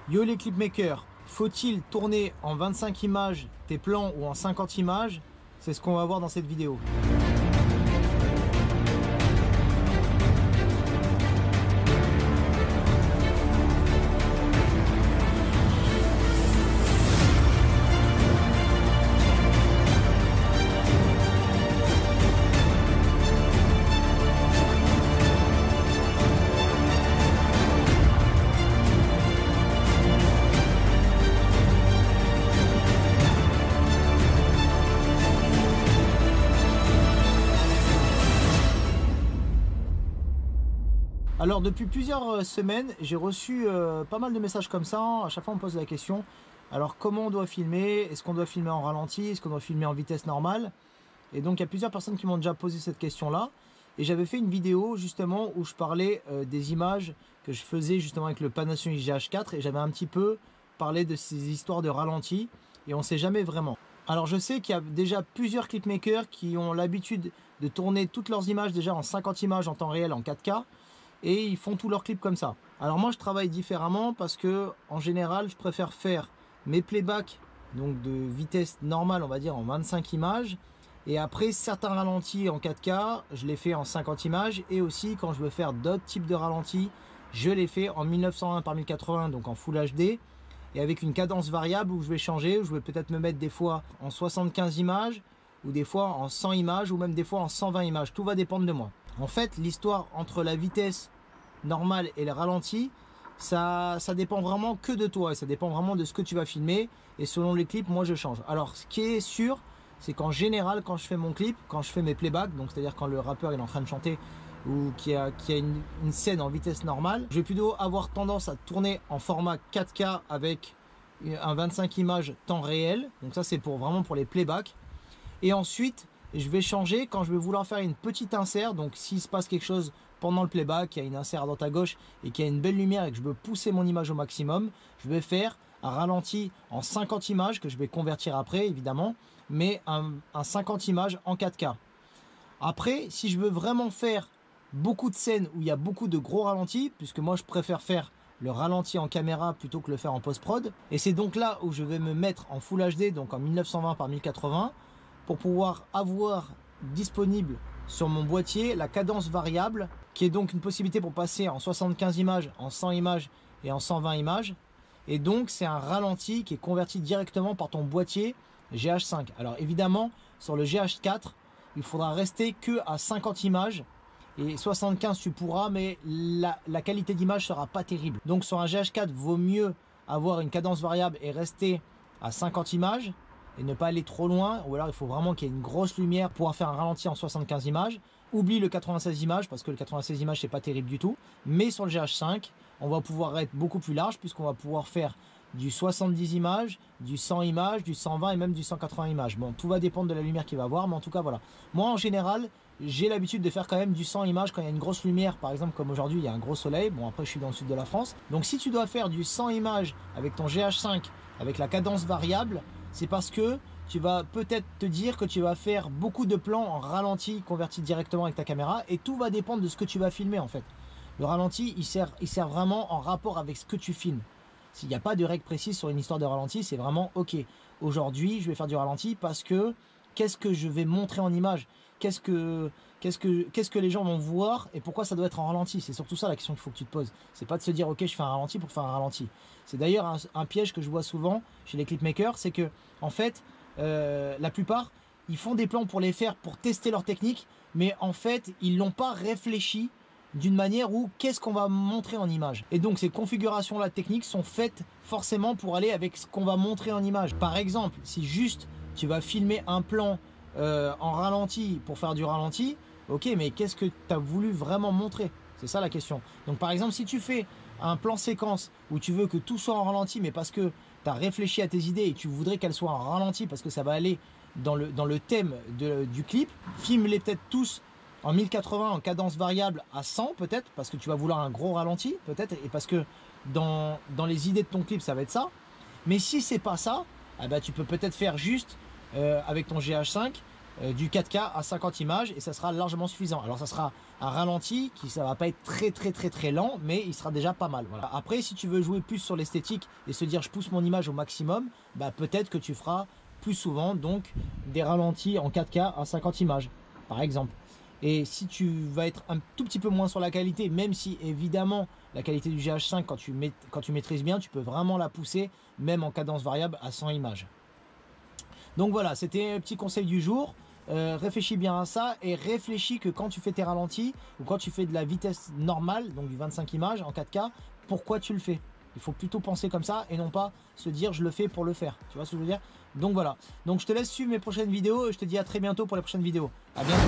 Yo les clipmakers, faut-il tourner en 25 images tes plans ou en 50 images? C'est ce qu'on va voir dans cette vidéo. Alors depuis plusieurs semaines, j'ai reçu pas mal de messages comme ça. À chaque fois on me pose la question, alors comment on doit filmer? Est-ce qu'on doit filmer en ralenti? Est-ce qu'on doit filmer en vitesse normale? Et donc il y a plusieurs personnes qui m'ont déjà posé cette question-là. Et j'avais fait une vidéo justement où je parlais des images que je faisais justement avec le Panasonic GH4. Et j'avais un petit peu parlé de ces histoires de ralenti. Et on ne sait jamais vraiment. Alors je sais qu'il y a déjà plusieurs clipmakers qui ont l'habitude de tourner toutes leurs images déjà en 50 images en temps réel en 4K. Et ils font tous leurs clips comme ça. Alors moi je travaille différemment parce que en général je préfère faire mes playbacks donc de vitesse normale on va dire en 25 images et après certains ralentis en 4K je les fais en 50 images et aussi quand je veux faire d'autres types de ralentis je les fais en 1920 par 1080 donc en Full HD et avec une cadence variable où je vais changer, où je vais peut-être me mettre des fois en 75 images ou des fois en 100 images ou même des fois en 120 images, tout va dépendre de moi. En fait l'histoire entre la vitesse normal et le ralenti, ça dépend vraiment que de toi et ça dépend vraiment de ce que tu vas filmer et selon les clips moi je change. Alors ce qui est sûr c'est qu'en général quand je fais mon clip, quand je fais mes playbacks, donc c'est à dire quand le rappeur est en train de chanter ou qui a une scène en vitesse normale, je vais plutôt avoir tendance à tourner en format 4K avec un 25 images temps réel, donc ça c'est vraiment pour les playbacks. Et ensuite je vais changer quand je vais vouloir faire une petite insert, donc s'il se passe quelque chose pendant le playback, il y a une insert à droite à gauche et qu'il y a une belle lumière et que je veux pousser mon image au maximum, je vais faire un ralenti en 50 images que je vais convertir après évidemment, mais un 50 images en 4K. Après, si je veux vraiment faire beaucoup de scènes où il y a beaucoup de gros ralentis, puisque moi je préfère faire le ralenti en caméra plutôt que le faire en post-prod, et c'est donc là où je vais me mettre en Full HD, donc en 1920 par 1080, pour pouvoir avoir disponible sur mon boîtier la cadence variable qui est donc une possibilité pour passer en 75 images, en 100 images et en 120 images et donc c'est un ralenti qui est converti directement par ton boîtier GH5. Alors évidemment sur le GH4 il faudra rester que à 50 images et 75 tu pourras mais la qualité d'image sera pas terrible. Donc sur un GH4 vaut mieux avoir une cadence variable et rester à 50 images et ne pas aller trop loin, ou alors il faut vraiment qu'il y ait une grosse lumière pour pouvoir faire un ralenti en 75 images. Oublie le 96 images parce que le 96 images c'est pas terrible du tout, mais sur le GH5 on va pouvoir être beaucoup plus large puisqu'on va pouvoir faire du 70 images, du 100 images, du 120 et même du 180 images. Bon, tout va dépendre de la lumière qu'il va avoir, mais en tout cas voilà. Moi en général j'ai l'habitude de faire quand même du 100 images quand il y a une grosse lumière, par exemple comme aujourd'hui il y a un gros soleil. Bon après je suis dans le sud de la France, donc si tu dois faire du 100 images avec ton GH5 avec la cadence variable, c'est parce que tu vas peut-être te dire que tu vas faire beaucoup de plans en ralenti convertis directement avec ta caméra et tout va dépendre de ce que tu vas filmer en fait. Le ralenti il sert vraiment en rapport avec ce que tu filmes. S'il n'y a pas de règle précise sur une histoire de ralenti, c'est vraiment ok, aujourd'hui je vais faire du ralenti parce que qu'est-ce que je vais montrer en image, qu'est-ce que les gens vont voir et pourquoi ça doit être en ralenti. C'est surtout ça la question qu'il faut que tu te poses. C'est pas de se dire ok je fais un ralenti pour faire un ralenti. C'est d'ailleurs un piège que je vois souvent chez les clipmakers, c'est que en fait la plupart ils font des plans pour les faire pour tester leur technique, mais en fait ils l'ont pas réfléchi d'une manière où qu'est-ce qu'on va montrer en image. Et donc ces configurations là techniques sont faites forcément pour aller avec ce qu'on va montrer en image. Par exemple si juste tu vas filmer un plan en ralenti pour faire du ralenti, ok mais qu'est-ce que tu as voulu vraiment montrer? C'est ça la question. Donc par exemple si tu fais un plan séquence où tu veux que tout soit en ralenti mais parce que tu as réfléchi à tes idées et tu voudrais qu'elles soient en ralenti parce que ça va aller dans le thème du clip, filme-les peut-être tous en 1080 en cadence variable à 100 peut-être parce que tu vas vouloir un gros ralenti peut-être et parce que dans les idées de ton clip ça va être ça. Mais si c'est pas ça, eh ben, tu peux peut-être faire juste avec ton GH5 du 4K à 50 images et ça sera largement suffisant. Alors ça sera un ralenti qui ça va pas être très lent, mais il sera déjà pas mal. Voilà. Après, si tu veux jouer plus sur l'esthétique et se dire je pousse mon image au maximum, bah, peut-être que tu feras plus souvent donc des ralentis en 4K à 50 images par exemple. Et si tu vas être un tout petit peu moins sur la qualité, même si évidemment la qualité du GH5 quand tu maîtrises bien, tu peux vraiment la pousser même en cadence variable à 100 images. Donc voilà, c'était un petit conseil du jour. Réfléchis bien à ça et réfléchis que quand tu fais tes ralentis ou quand tu fais de la vitesse normale, donc du 25 images en 4K, pourquoi tu le fais? Il faut plutôt penser comme ça et non pas se dire je le fais pour le faire. Tu vois ce que je veux dire? Donc voilà. Donc je te laisse suivre mes prochaines vidéos et je te dis à très bientôt pour les prochaines vidéos. À bientôt.